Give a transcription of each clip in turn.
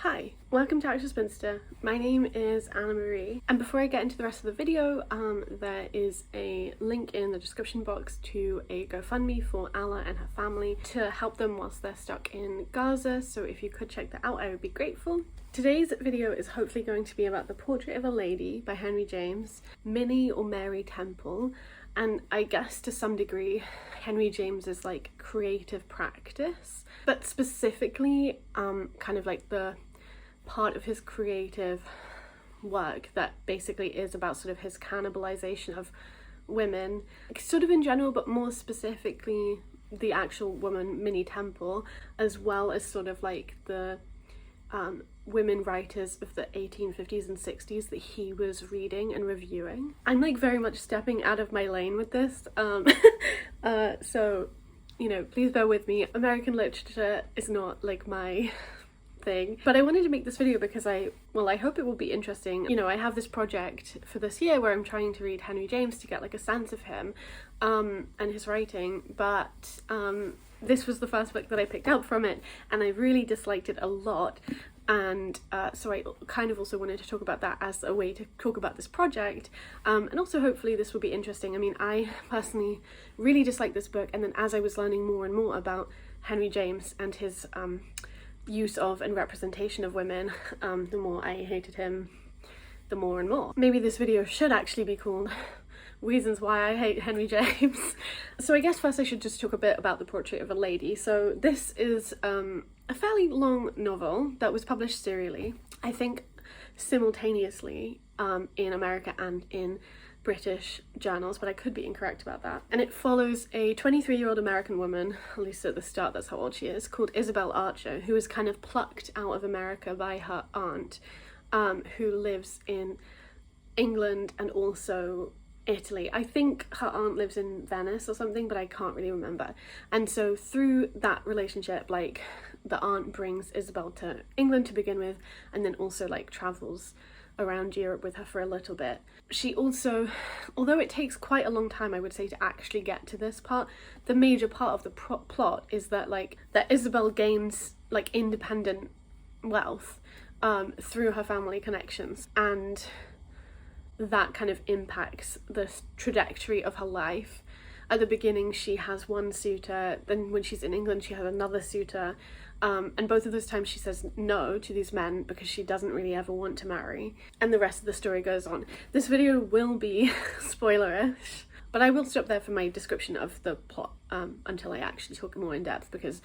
Hi, welcome to Actor Spinster. My name is Anna Marie, and before I get into the rest of the video, there is a link in the description box to a GoFundMe for Allah and her family to help them whilst they're stuck in Gaza, so if you could check that out I would be grateful. Today's video is hopefully going to be about The Portrait of a Lady by Henry James, Minnie or Mary Temple, and I guess to some degree Henry James's like creative practice, but specifically kind of like the part of his creative work that basically is about sort of his cannibalization of women, sort of in general, but more specifically the actual woman Minnie Temple, as well as sort of like the women writers of the 1850s and 60s that he was reading and reviewing. I'm like very much stepping out of my lane with this, so you know, please bear with me. American literature is not like my thing, but I wanted to make this video because I hope it will be interesting. You know, I have this project for this year where I'm trying to read Henry James to get like a sense of him and his writing, but this was the first book that I picked up from it and I really disliked it a lot, and so I kind of also wanted to talk about that as a way to talk about this project, and also hopefully this will be interesting. I mean, I personally really disliked this book, and then as I was learning more and more about Henry James and his use of and representation of women, the more I hated him, the more and more. Maybe this video should actually be called Reasons Why I Hate Henry James. So I guess first I should just talk a bit about The Portrait of a Lady. So this is a fairly long novel that was published serially, I think simultaneously in America and in British journals, but I could be incorrect about that. And it follows a 23-year-old American woman, at least at the start that's how old she is, called Isabel Archer, who was kind of plucked out of America by her aunt, who lives in England and also Italy. I think her aunt lives in Venice or something, but I can't really remember. And so through that relationship, like, the aunt brings Isabel to England to begin with, and then also like travels around Europe with her for a little bit. She also, although it takes quite a long time I would say to actually get to this part, the major part of the plot is that Isabel gains like independent wealth through her family connections, and that kind of impacts the trajectory of her life. At the beginning she has one suitor, then when she's in England she has another suitor, and both of those times she says no to these men because she doesn't really ever want to marry, and the rest of the story goes on. This video will be spoilerish, but I will stop there for my description of the plot until I actually talk more in depth, because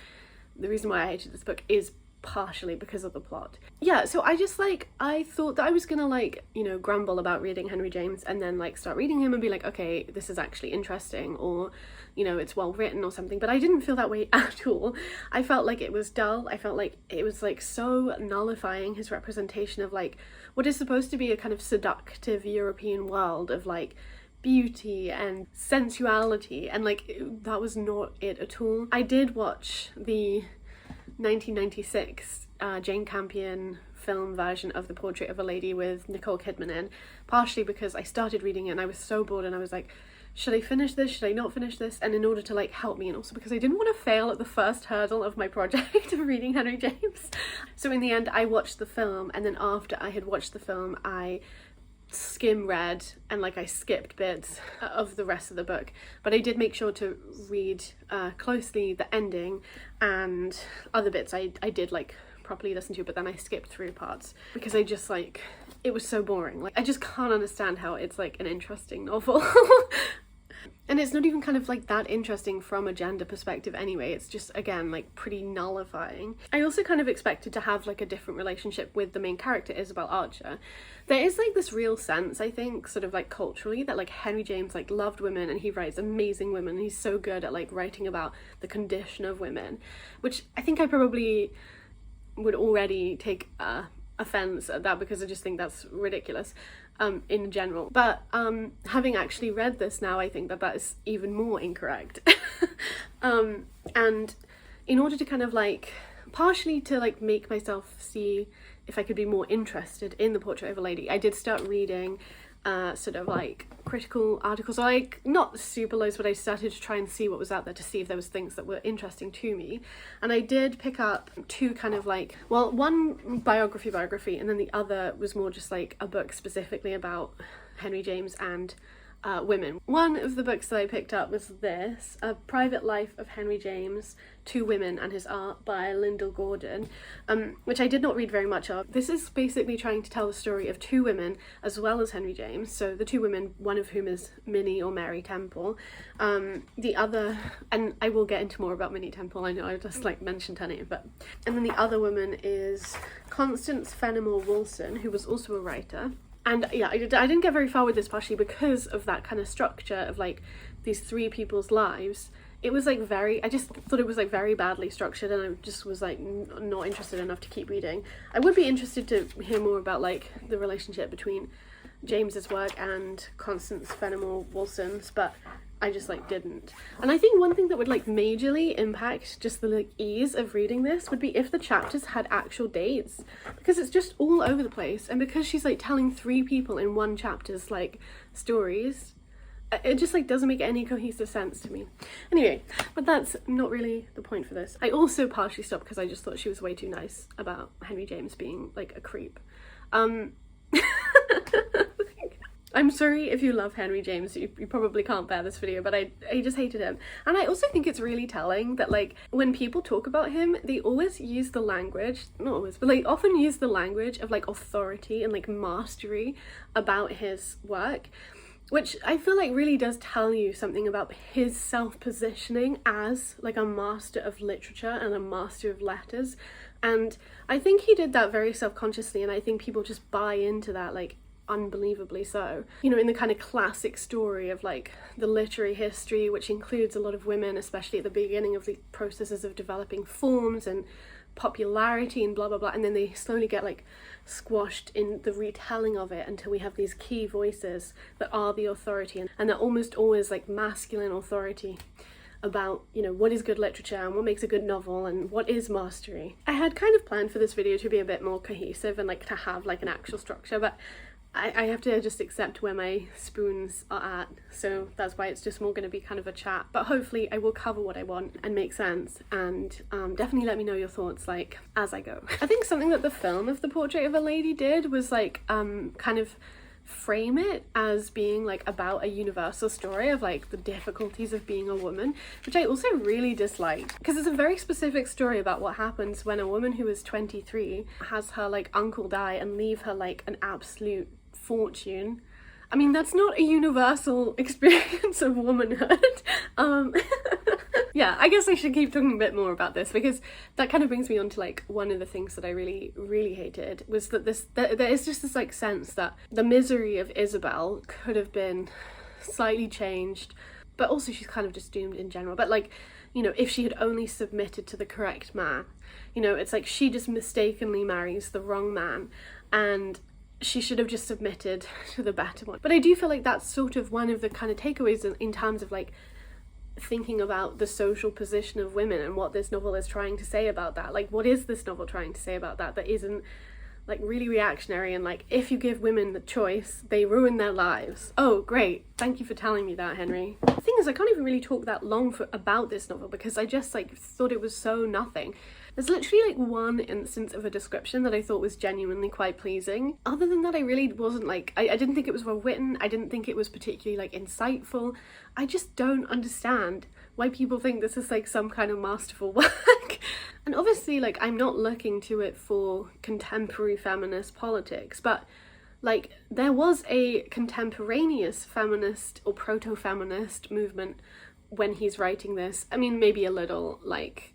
the reason why I hated this book is partially because of the plot. Yeah, so I thought that I was gonna like, you know, grumble about reading Henry James and then like start reading him and be like, okay, this is actually interesting, or you know, it's well written or something, but I didn't feel that way at all. I felt like it was dull. I felt like it was like so nullifying his representation of like what is supposed to be a kind of seductive European world of like beauty and sensuality, and like that was not it at all. I did watch the 1996 Jane Campion film version of The Portrait of a Lady with Nicole Kidman in, partially because I started reading it and I was so bored and I was like, should I finish this, should I not finish this, and in order to like help me, and also because I didn't want to fail at the first hurdle of my project of reading Henry James. So in the end I watched the film, and then after I had watched the film I skim read and like I skipped bits of the rest of the book, but I did make sure to read closely the ending, and other bits I did like properly listen to, but then I skipped through parts because I just like, it was so boring. Like I just can't understand how it's like an interesting novel. And it's not even kind of like that interesting from a gender perspective anyway, it's just again like pretty nullifying. I also kind of expected to have like a different relationship with the main character, Isabel Archer. There is like this real sense, I think, sort of like culturally, that like Henry James like loved women and he writes amazing women and he's so good at like writing about the condition of women, which I think I probably would already take offense at that because I just think that's ridiculous in general, but having actually read this now, I think that that is even more incorrect. And in order to kind of like partially to like make myself see if I could be more interested in The Portrait of a Lady, I did start reading sort of like critical articles, or like not super loads, but I started to try and see what was out there to see if there was things that were interesting to me. And I did pick up two kind of like, well, one biography, and then the other was more just like a book specifically about Henry James and women. One of the books that I picked up was this, A Private Life of Henry James, Two Women and His Art by Lyndall, which I did not read very much of. This is basically trying to tell the story of two women as well as Henry James. So the two women, one of whom is Minnie or Mary Temple. The other, and I will get into more about Minnie Temple, I know I just like mentioned her name, but, and then the other woman is Constance Fenimore Wilson, who was also a writer. And yeah, I didn't get very far with this, partially because of that kind of structure of like these three people's lives. It was like I just thought it was like very badly structured, and I just was like not interested enough to keep reading. I would be interested to hear more about like the relationship between James's work and Constance Fenimore Wilson's, but I just like didn't. And I think one thing that would like majorly impact just the like ease of reading this would be if the chapters had actual dates, because it's just all over the place, and because she's like telling three people in one chapter's like stories, it just like doesn't make any cohesive sense to me. Anyway, but that's not really the point for this. I also partially stopped because I just thought she was way too nice about Henry James being like a creep. I'm sorry if you love Henry James, you probably can't bear this video, but I just hated him. And I also think it's really telling that like when people talk about him, they always use the language, not always, but like often use the language of like authority and like mastery about his work, which I feel like really does tell you something about his self-positioning as like a master of literature and a master of letters. And I think he did that very self-consciously, and I think people just buy into that like unbelievably so. You know, in the kind of classic story of like the literary history, which includes a lot of women, especially at the beginning of the processes of developing forms and popularity and blah blah blah, and then they slowly get like squashed in the retelling of it until we have these key voices that are the authority, and they're almost always like masculine authority about, you know, what is good literature and what makes a good novel and what is mastery. I had kind of planned for this video to be a bit more cohesive and like to have like an actual structure, but I have to just accept where my spoons are at, so that's why it's just more going to be kind of a chat. But hopefully I will cover what I want and make sense, and definitely let me know your thoughts like as I go. I think something that the film of The Portrait of a Lady did was like kind of frame it as being like about a universal story of like the difficulties of being a woman, which I also really disliked, because it's a very specific story about what happens when a woman who is 23 has her like uncle die and leave her like an absolute fortune. I mean, that's not a universal experience of womanhood. Yeah, I guess I should keep talking a bit more about this, because that kind of brings me on to like one of the things that I really hated was that there is just this like sense that the misery of Isabel could have been slightly changed, but also she's kind of just doomed in general. But like, you know, if she had only submitted to the correct man, you know, it's like she just mistakenly marries the wrong man, and she should have just submitted to the better one. But I do feel like that's sort of one of the kind of takeaways in terms of like thinking about the social position of women and what this novel is trying to say about that. Like, what is this novel trying to say about that isn't like really reactionary and like, if you give women the choice, they ruin their lives? Oh great, thank you for telling me that, Henry. The thing is, I can't even really talk that long about this novel because I just like thought it was so nothing. There's literally like one instance of a description that I thought was genuinely quite pleasing. Other than that, I really wasn't like, I didn't think it was well written. I didn't think it was particularly like insightful. I just don't understand why people think this is like some kind of masterful work. And obviously like I'm not looking to it for contemporary feminist politics, but like there was a contemporaneous feminist or proto-feminist movement when he's writing this. I mean, maybe a little like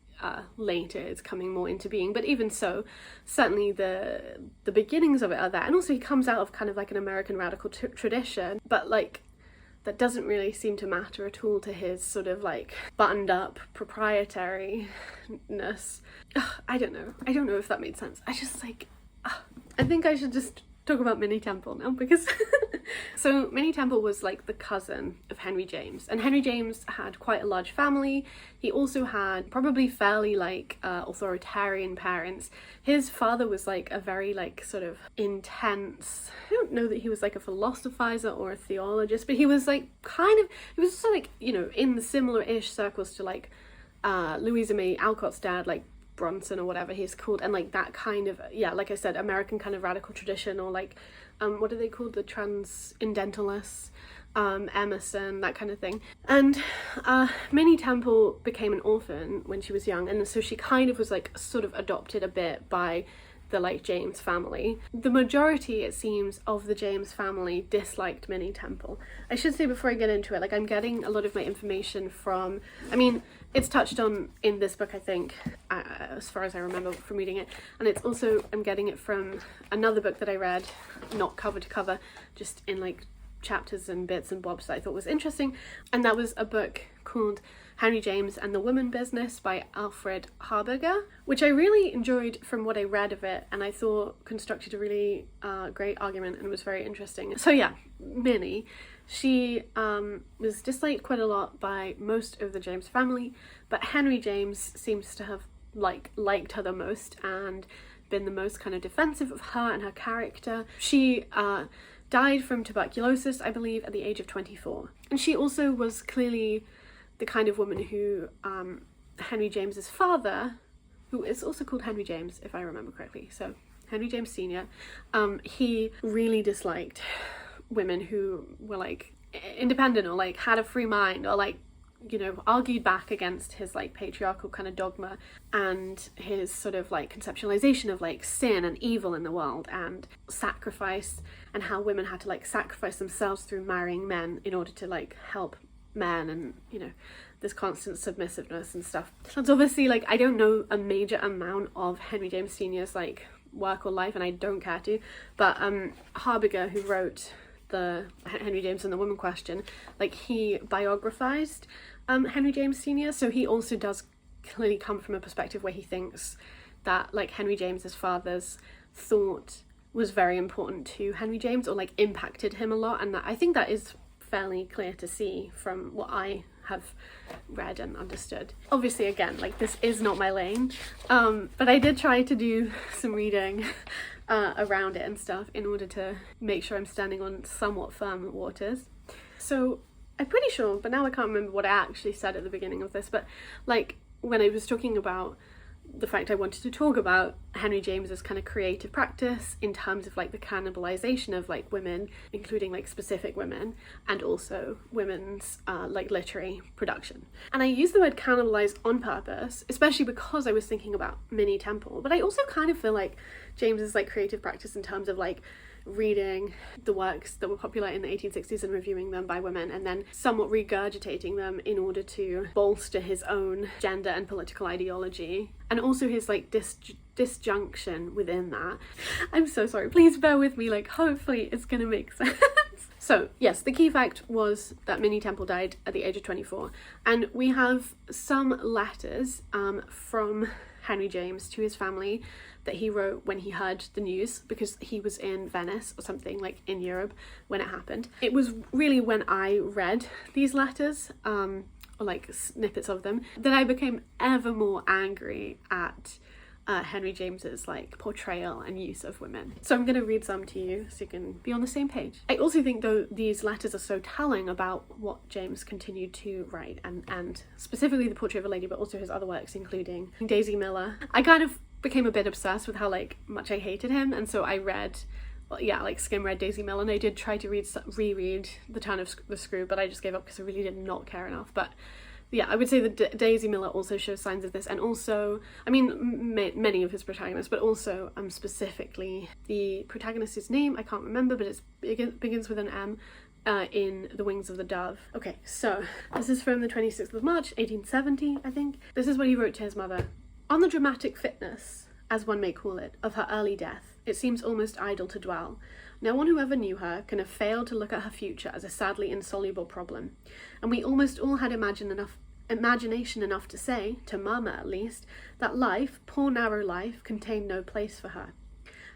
later it's coming more into being, but even so, certainly the beginnings of it are there. And also he comes out of kind of like an American radical tradition, but like that doesn't really seem to matter at all to his sort of like buttoned up proprietariness. I don't know if that made sense. I just like I think I should just talk about Minnie Temple now because so Minnie Temple was like the cousin of Henry James, and Henry James had quite a large family. He also had probably fairly like authoritarian parents. His father was like a very like sort of intense, I don't know that he was like a philosophizer or a theologist, but he was like kind of, he was also like, you know, in the similar-ish circles to like Louisa May Alcott's dad, like Bronson or whatever he's called, and like that kind of, yeah, like I said, American kind of radical tradition, or like what are they called, the transcendentalists, Emerson, that kind of thing. And Minnie Temple became an orphan when she was young, and so she kind of was like sort of adopted a bit by the like James family. The majority, it seems, of the James family disliked Minnie Temple. I should say before I get into it, like I'm getting a lot of my information from, I mean, it's touched on in this book, I think, as far as I remember from reading it, and it's also, I'm getting it from another book that I read, not cover to cover, just in like chapters and bits and bobs that I thought was interesting, and that was a book called Henry James and the Woman Business by Alfred Habegger, which I really enjoyed from what I read of it, and I thought constructed a really great argument and was very interesting. So yeah, Minnie, she was disliked quite a lot by most of the James family, but Henry James seems to have liked her the most and been the most kind of defensive of her and her character. She died from tuberculosis, I believe, at the age of 24. And she also was clearly the kind of woman who Henry James's father, who is also called Henry James, if I remember correctly, so Henry James Sr., he really disliked women who were like independent or like had a free mind or like, you know, argued back against his like patriarchal kind of dogma and his sort of like conceptualization of like sin and evil in the world and sacrifice, and how women had to like sacrifice themselves through marrying men in order to like help men, and you know, this constant submissiveness and stuff. That's obviously like, I don't know a major amount of Henry James Sr.'s like work or life, and I don't care to, but Habegger, who wrote the Henry James and the Woman Question, like he biographized Henry James Sr., so he also does clearly come from a perspective where he thinks that like Henry James's father's thought was very important to Henry James, or like impacted him a lot, and that, I think that is fairly clear to see from what I have read and understood. Obviously, again, like this is not my lane, but I did try to do some reading around it and stuff in order to make sure I'm standing on somewhat firm waters. So I'm pretty sure, but now I can't remember what I actually said at the beginning of this, but like when I was talking about the fact I wanted to talk about Henry James's kind of creative practice in terms of like the cannibalization of like women, including like specific women, and also women's like literary production. And I use the word cannibalize on purpose, especially because I was thinking about Minnie Temple, but I also kind of feel like James's like creative practice in terms of like reading the works that were popular in the 1860s and reviewing them by women, and then somewhat regurgitating them in order to bolster his own gender and political ideology, and also his like disjunction within that. I'm so sorry, please bear with me, like hopefully it's gonna make sense. So yes, the key fact was that Minnie Temple died at the age of 24, and we have some letters from Henry James to his family that he wrote when he heard the news, because he was in Venice or something, like in Europe when it happened. It was really when I read these letters, or like snippets of them, that I became ever more angry at Henry James's like portrayal and use of women. So I'm going to read some to you so you can be on the same page. I also think though these letters are so telling about what James continued to write, and specifically the Portrait of a Lady, but also his other works, including Daisy Miller. I kind of became a bit obsessed with how like much I hated him, and so I read, well, yeah, like skim read Daisy Miller, and I did try to reread The Turn of the Screw, but I just gave up because I really did not care enough. But yeah, I would say that Daisy Miller also shows signs of this, and also, I mean, many of his protagonists, but also specifically the protagonist's name, I can't remember, but it begins with an M, in The Wings of the Dove. Okay, so this is from the 26th of March, 1870, I think. This is what he wrote to his mother. On the dramatic fitness, as one may call it, of her early death, it seems almost idle to dwell. No one who ever knew her can have failed to look at her future as a sadly insoluble problem, and we almost all had imagination enough to say, to murmur at least, that life, poor narrow life, contained no place for her.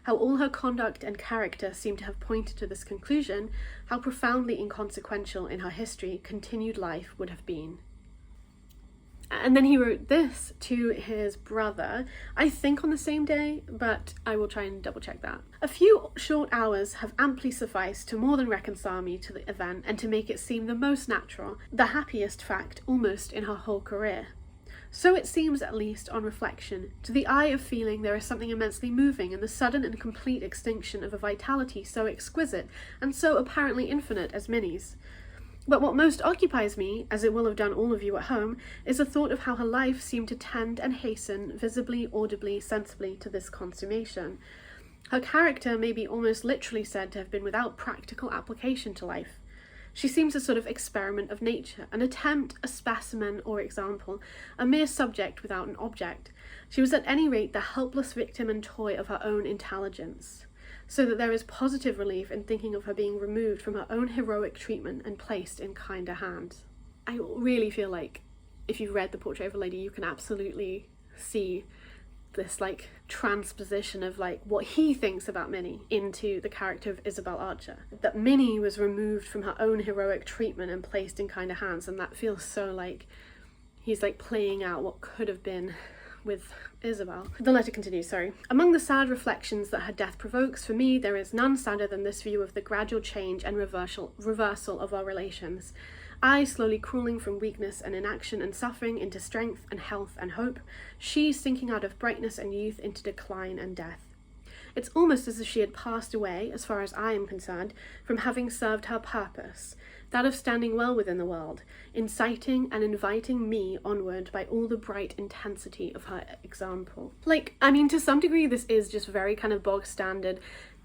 how all her conduct and character seem to have pointed to this conclusion, how profoundly inconsequential in her history continued life would have been. And then he wrote this to his brother, I think on the same day, but I will try and double check that. A few short hours have amply sufficed to more than reconcile me to the event and to make it seem the most natural, the happiest fact almost in her whole career. So it seems, at least, on reflection. To the eye of feeling there is something immensely moving in the sudden and complete extinction of a vitality so exquisite and so apparently infinite as Minnie's. But what most occupies me, as it will have done all of you at home, is the thought of how her life seemed to tend and hasten, visibly, audibly, sensibly, to this consummation. Her character may be almost literally said to have been without practical application to life. She seems a sort of experiment of nature, an attempt, a specimen or example, a mere subject without an object. She was at any rate the helpless victim and toy of her own intelligence, so that there is positive relief in thinking of her being removed from her own heroic treatment and placed in kinder hands. I really feel like if you've read The Portrait of a Lady, you can absolutely see this like transposition of like what he thinks about Minnie into the character of Isabel Archer. That Minnie was removed from her own heroic treatment and placed in kinder hands, and that feels so like he's like playing out what could have been with Isabel. The letter continues, sorry. Among the sad reflections that her death provokes, for me there is none sadder than this view of the gradual change and reversal of our relations. I slowly crawling from weakness and inaction and suffering into strength and health and hope, she sinking out of brightness and youth into decline and death. It's almost as if she had passed away, as far as I am concerned, from having served her purpose, that of standing well within the world, inciting and inviting me onward by all the bright intensity of her example. Like, I mean, to some degree this is just very kind of bog standard,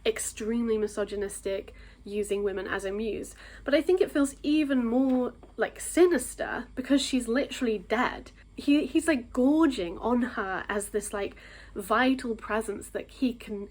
extremely misogynistic, using women as a muse, but I think it feels even more like sinister because she's literally dead. He's like gorging on her as this like vital presence that he can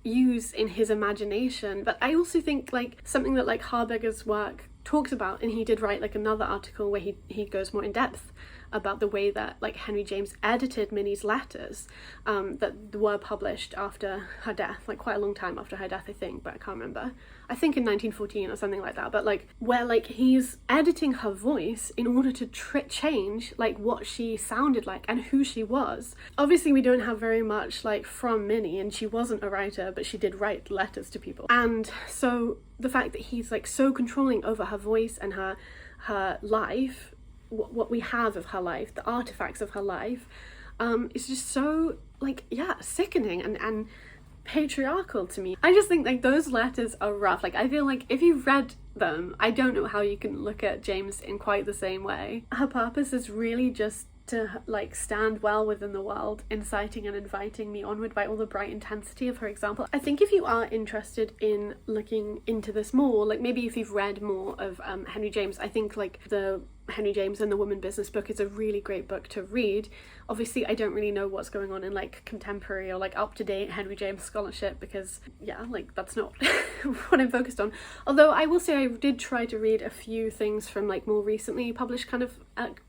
use in his imagination. But I also think like something that like Habegger's work talks about, and he did write like another article where he goes more in depth about the way that like Henry James edited Minnie's letters that were published after her death, like quite a long time after her death I think, but I can't remember. I think in 1914 or something like that, but like where like he's editing her voice in order to change like what she sounded like and who she was. Obviously we don't have very much like from Minnie, and she wasn't a writer, but she did write letters to people, and so the fact that he's like so controlling over her voice and her life, what we have of her life, the artifacts of her life, is just so like, yeah, sickening and patriarchal to me. I just think like those letters are rough. Like I feel like if you've read them, I don't know how you can look at James in quite the same way. Her purpose is really just to like stand well within the world, inciting and inviting me onward by all the bright intensity of her example. I think if you are interested in looking into this more, like maybe if you've read more of Henry James, I think like the Henry James and the Woman Business book is a really great book to read. Obviously I don't really know what's going on in like contemporary or like up-to-date Henry James scholarship, because yeah, like that's not what I'm focused on. Although I will say I did try to read a few things from like more recently published kind of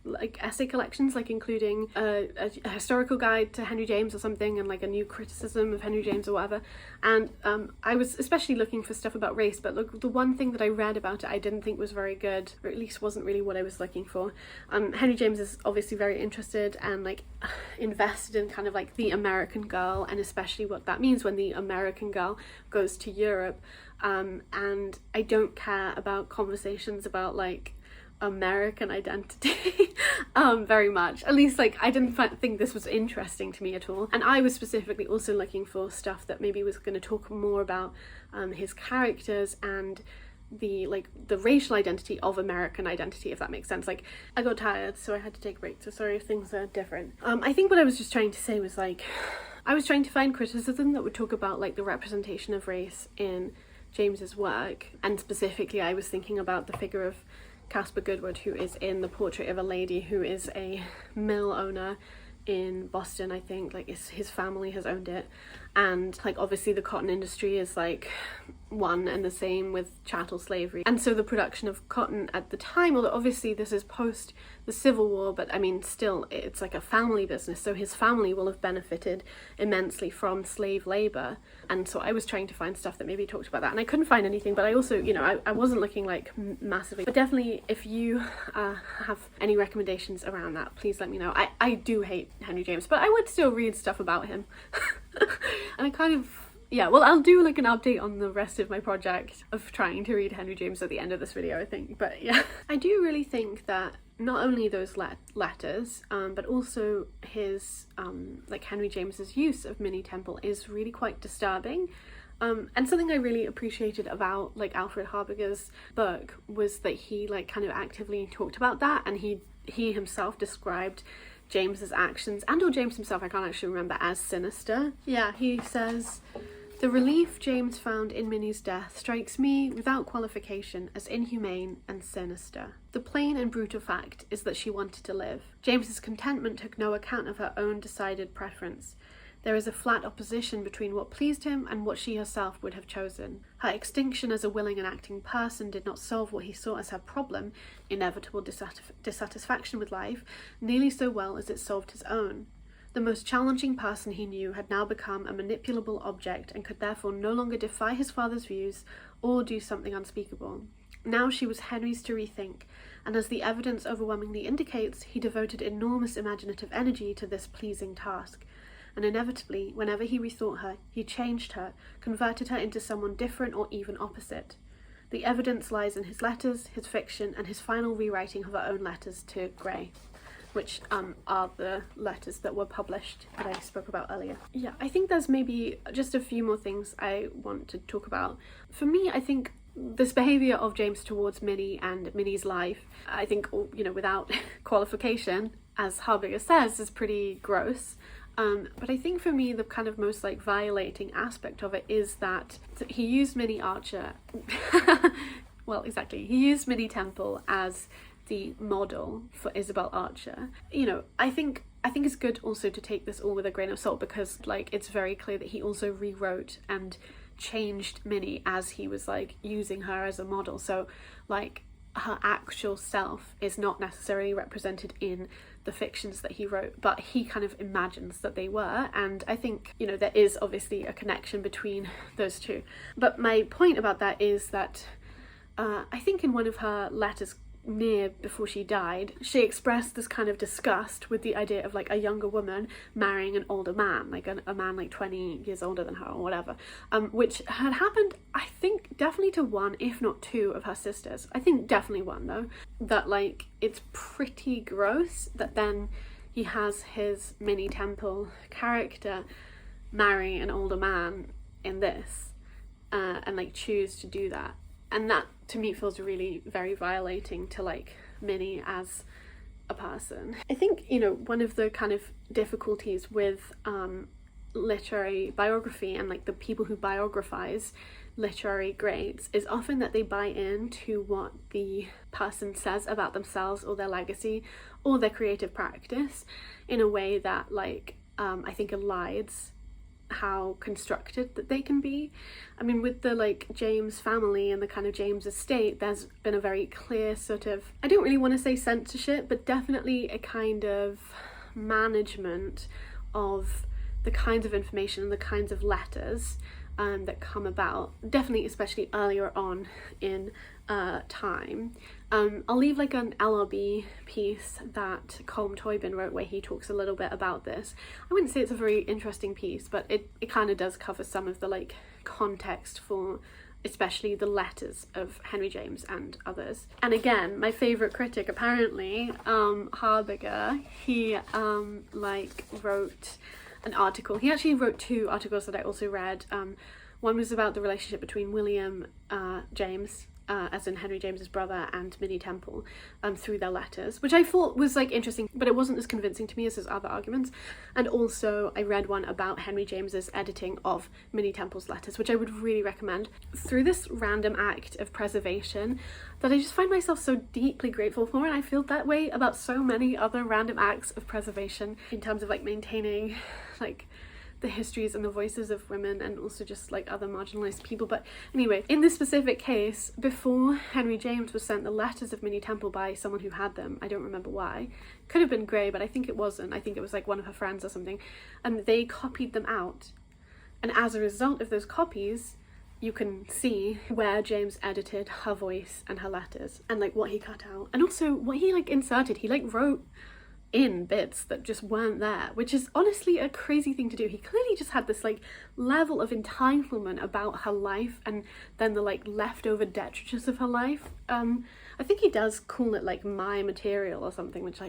like essay collections, like including a historical guide to Henry James or something, and like a new criticism of Henry James or whatever. And I was especially looking for stuff about race, but look, the one thing that I read about it I didn't think was very good, or at least wasn't really what I was looking for. Henry James is obviously very interested and like invested in kind of like the American girl, and especially what that means when the American girl goes to Europe, and I don't care about conversations about like American identity very much. At least like I didn't think this was interesting to me at all. And I was specifically also looking for stuff that maybe was going to talk more about his characters and the racial identity of American identity, if that makes sense. Like I got tired, so I had to take a break, so sorry if things are different. I think what I was just trying to say was like I was trying to find criticism that would talk about like the representation of race in James's work, and specifically I was thinking about the figure of Caspar Goodwood, who is in The Portrait of a Lady, who is a mill owner in Boston, I think, like his family has owned it, and like obviously the cotton industry is like one and the same with chattel slavery, and so the production of cotton at the time, although obviously this is post the Civil War, but I mean still it's like a family business, so his family will have benefited immensely from slave labor. And so I was trying to find stuff that maybe talked about that, and I couldn't find anything, but I also, you know, I wasn't looking like massively, but definitely if you have any recommendations around that, please let me know. I do hate Henry James, but I would still read stuff about him. And I kind of, yeah, well, I'll do like an update on the rest of my project of trying to read Henry James at the end of this video, I think. But yeah, I do really think that not only those letters, but also his, like Henry James's use of Minnie Temple is really quite disturbing. And something I really appreciated about like Alfred Habegger's book was that he like kind of actively talked about that, and he himself described James's actions, and or James himself, I can't actually remember, as sinister. Yeah, he says, "The relief James found in Minnie's death strikes me without qualification as inhumane and sinister. The plain and brutal fact is that she wanted to live. James's contentment took no account of her own decided preference. There is a flat opposition between what pleased him and what she herself would have chosen. Her extinction as a willing and acting person did not solve what he saw as her problem, inevitable dissatisfaction with life, nearly so well as it solved his own. The most challenging person he knew had now become a manipulable object and could therefore no longer defy his father's views or do something unspeakable. Now she was Henry's to rethink, and as the evidence overwhelmingly indicates, he devoted enormous imaginative energy to this pleasing task. And inevitably, whenever he rethought her, he changed her, converted her into someone different or even opposite. The evidence lies in his letters, his fiction, and his final rewriting of her own letters to Gray," which are the letters that were published that I spoke about earlier. Yeah, I think there's maybe just a few more things I want to talk about. For me, I think this behaviour of James towards Minnie and Minnie's life, I think, you know, without qualification, as Habegger says, is pretty gross. But I think for me the kind of most like violating aspect of it is that he used Minnie Archer well, exactly, he used Minnie Temple as the model for Isabel Archer. You know, I think it's good also to take this all with a grain of salt, because like it's very clear that he also rewrote and changed Minnie as he was like using her as a model. So like her actual self is not necessarily represented in the fictions that he wrote, but he kind of imagines that they were, and I think, you know, there is obviously a connection between those two. But my point about that is that I think in one of her letters near before she died, she expressed this kind of disgust with the idea of like a younger woman marrying an older man, like a man like 20 years older than her or whatever, which had happened, I think, definitely to one, if not two, of her sisters. I think definitely one though. That like it's pretty gross that then he has his Minnie Temple character marry an older man in this, and like choose to do that. And that to me feels really very violating to like Minnie as a person. I think, you know, one of the kind of difficulties with literary biography and like the people who biographize literary greats is often that they buy into what the person says about themselves or their legacy or their creative practice in a way that like I think elides how constructed that they can be. I mean, with the like James family and the kind of James estate, there's been a very clear sort of, I don't really want to say censorship, but definitely a kind of management of the kinds of information and the kinds of letters that come about, definitely especially earlier on in time. I'll leave like an LRB piece that Colm Toibin wrote where he talks a little bit about this. I wouldn't say it's a very interesting piece, but it kind of does cover some of the like context for especially the letters of Henry James and others. And again, my favourite critic apparently, Habegger, he like wrote an article. He actually wrote two articles that I also read. One was about the relationship between William James, as in Henry James's brother, and Minnie Temple through their letters, which I thought was like interesting, but it wasn't as convincing to me as his other arguments. And also I read one about Henry James's editing of Minnie Temple's letters, which I would really recommend. Through this random act of preservation that I just find myself so deeply grateful for, and I feel that way about so many other random acts of preservation in terms of like maintaining like the histories and the voices of women and also just like other marginalised people. But anyway, in this specific case, before Henry James was sent the letters of Minnie Temple by someone who had them, I don't remember why, could have been Gray, but I think it wasn't. I think it was like one of her friends or something, and they copied them out. And as a result of those copies, you can see where James edited her voice and her letters and like what he cut out, and also what he like inserted. He like wrote in bits that just weren't there, which is honestly a crazy thing to do. He clearly just had this like level of entitlement about her life and then the like leftover detritus of her life. I think he does call it like my material or something, which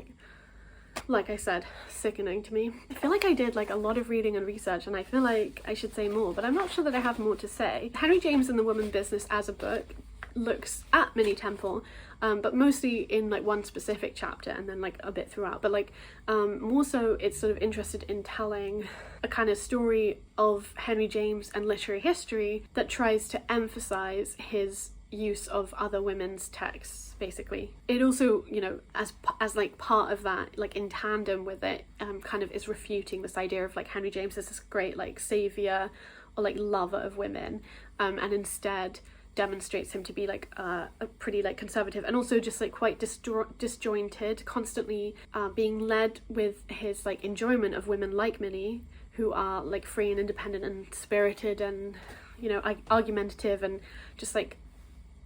like I said, sickening to me. I feel like I did like a lot of reading and research, and I feel like I should say more, but I'm not sure that I have more to say. Henry James and the Woman Business as a book looks at Minnie Temple, but mostly in like one specific chapter and then like a bit throughout, but like more so it's sort of interested in telling a kind of story of Henry James and literary history that tries to emphasize his use of other women's texts, basically. It also, you know, as like part of that, like in tandem with it, kind of is refuting this idea of like Henry James as this great like savior or like lover of women, and instead demonstrates him to be like a pretty like conservative and also just like quite disjointed, constantly being led with his like enjoyment of women like Minnie, who are like free and independent and spirited and, you know, argumentative and just like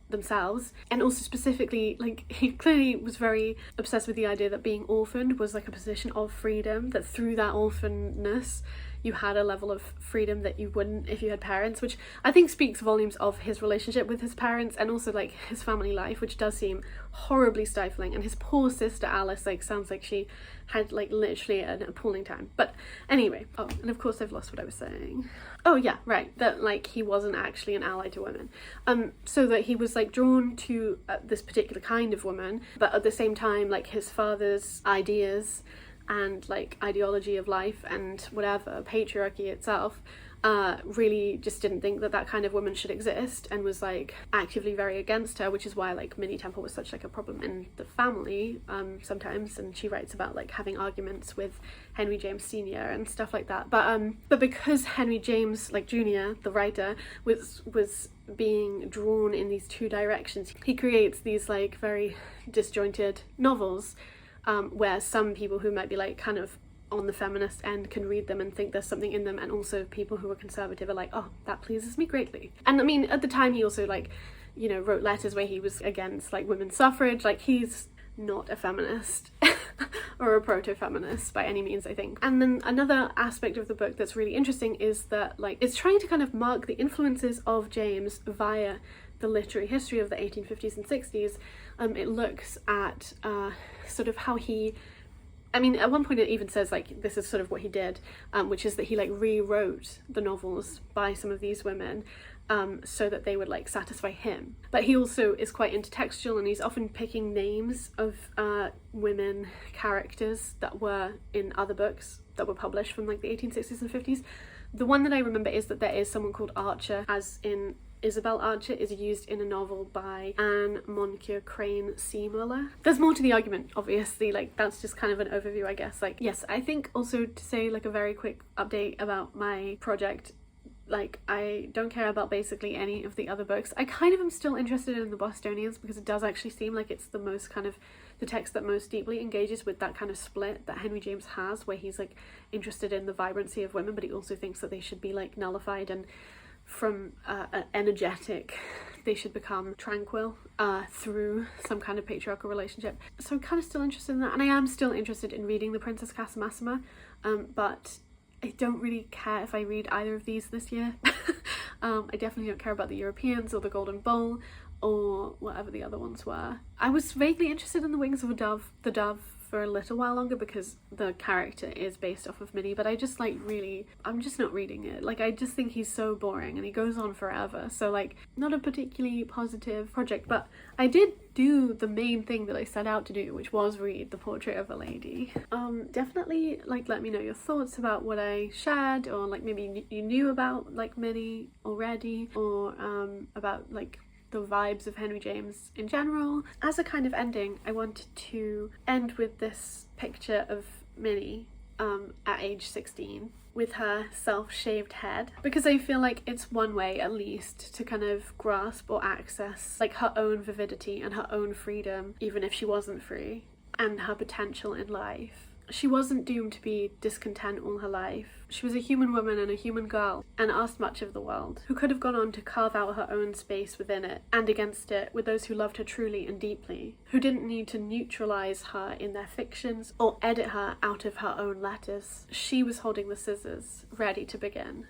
themselves. And also specifically, like, he clearly was very obsessed with the idea that being orphaned was like a position of freedom, that through that orphanedness you had a level of freedom that you wouldn't if you had parents, which I think speaks volumes of his relationship with his parents and also like his family life, which does seem horribly stifling. And his poor sister Alice, like, sounds like she had like literally an appalling time. But anyway, oh, and of course I've lost what I was saying. Oh yeah, right, that like he wasn't actually an ally to women, so that he was like drawn to this particular kind of woman, but at the same time like his father's ideas and like ideology of life and whatever, patriarchy itself, really just didn't think that that kind of woman should exist and was like actively very against her, which is why like Minnie Temple was such like a problem in the family sometimes. And she writes about like having arguments with Henry James Sr. and stuff like that. But because Henry James like Jr., the writer, was being drawn in these two directions, he creates these like very disjointed novels, where some people who might be like kind of on the feminist end can read them and think there's something in them, and also people who are conservative are like, oh, that pleases me greatly. And I mean, at the time he also like, you know, wrote letters where he was against like women's suffrage. Like, he's not a feminist or a proto-feminist by any means, I think. And then another aspect of the book that's really interesting is that like it's trying to kind of mark the influences of James via the literary history of the 1850s and 60s. It looks at sort of how he, I mean, at one point it even says like this is sort of what he did, which is that he like rewrote the novels by some of these women so that they would like satisfy him. But he also is quite intertextual, and he's often picking names of women characters that were in other books that were published from like the 1860s and 50s. The one that I remember is that there is someone called Archer, as in Isabel Archer is used in a novel by Anne Moncure Crane Seemuller. There's more to the argument, obviously, like that's just kind of an overview, I guess. Like, yes, I think also to say like a very quick update about my project, like I don't care about basically any of the other books. I kind of am still interested in the Bostonians because it does actually seem like it's the most kind of the text that most deeply engages with that kind of split that Henry James has, where he's like interested in the vibrancy of women, but he also thinks that they should be like nullified, and from energetic they should become tranquil through some kind of patriarchal relationship. So I'm kind of still interested in that, and I am still interested in reading The Princess Casamassima, but I don't really care if I read either of these this year. I definitely don't care about the Europeans or the Golden Bowl or whatever the other ones were. I was vaguely interested in The Wings of a Dove, the Dove, for a little while longer because the character is based off of Minnie, but I just like really, I'm just not reading it. Like, I just think he's so boring and he goes on forever, so like not a particularly positive project. But I did do the main thing that I set out to do, which was read The Portrait of a Lady. Definitely like let me know your thoughts about what I shared, or like maybe you knew about like Minnie already, or about like the vibes of Henry James in general. As a kind of ending, I wanted to end with this picture of Minnie at age 16 with her self-shaved head, because I feel like it's one way at least to kind of grasp or access like her own vividity and her own freedom, even if she wasn't free, and her potential in life. She wasn't doomed to be discontent all her life. She was a human woman and a human girl, and asked much of the world, who could have gone on to carve out her own space within it and against it with those who loved her truly and deeply, who didn't need to neutralise her in their fictions or edit her out of her own letters. She was holding the scissors, ready to begin.